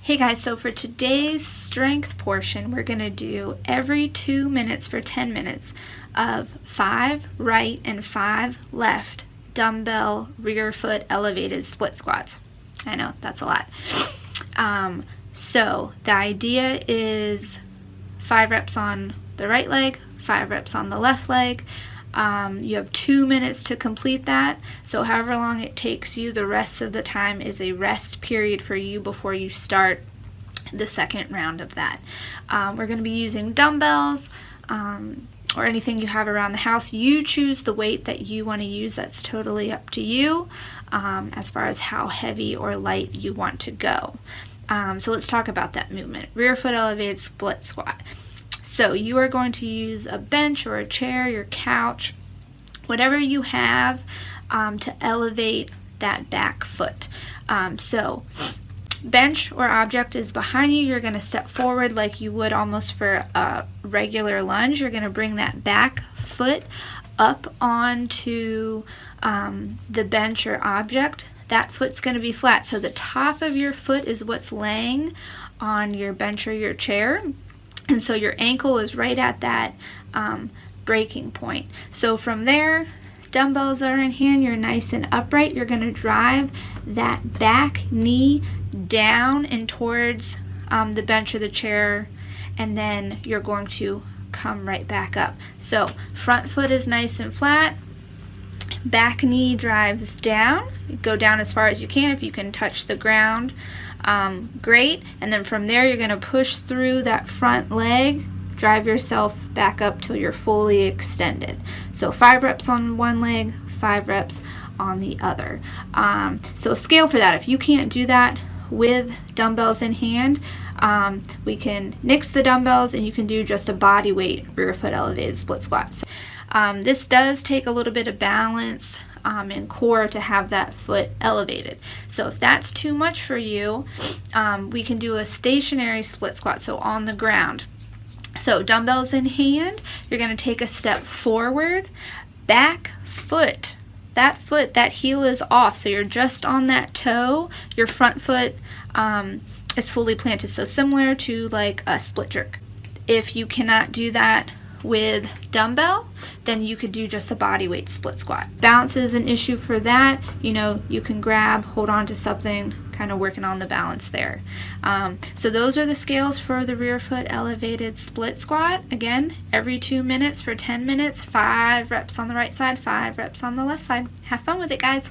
Hey guys, so for today's strength portion, we're going to do every 2 minutes for 10 minutes of 5 right and 5 left dumbbell rear foot elevated split squats. I know, that's a lot. So the idea is 5 reps on the right leg, 5 reps on the left leg. You have 2 minutes to complete that, so however long it takes you, the rest of the time is a rest period for you before you start the second round of that. We're going to be using dumbbells or anything you have around the house. You choose the weight that you want to use. That's totally up to you as far as how heavy or light you want to go. So let's talk about that movement. Rear foot elevated split squat. So you are going to use a bench or a chair, your couch, whatever you have to elevate that back foot. So bench or object is behind you. You're going to step forward like you would almost for a regular lunge. You're going to bring that back foot up onto the bench or object. That foot's going to be flat. So the top of your foot is what's laying on your bench or your chair. And so your ankle is right at that breaking point. So from there, dumbbells are in hand, you're nice and upright. You're going to drive that back knee down and towards the bench or the chair, and then you're going to come right back up. So front foot is nice and flat, back knee drives down. Go down as far as you can. If you can touch the ground, great. And then from there, you're going to push through that front leg, drive yourself back up till you're fully extended. So 5 reps on one leg, 5 reps on the other. So a scale for that. If you can't do that with dumbbells in hand, we can nix the dumbbells and you can do just a body weight rear foot elevated split squat. So, this does take a little bit of balance and core to have that foot elevated. So if that's too much for you, we can do a stationary split squat, so on the ground. So dumbbells in hand, you're going to take a step forward, back foot. That heel is off, so you're just on that toe. Your front foot is fully planted, so similar to like a split jerk. If you cannot do that with dumbbell, then you could do just a body weight split squat. Balance is an issue for that. You can hold on to something, kind of working on the balance there. So those are the scales for the rear foot elevated split squat. Again, every 2 minutes for 10 minutes, 5 reps on the right side, 5 reps on the left side. Have fun with it, guys.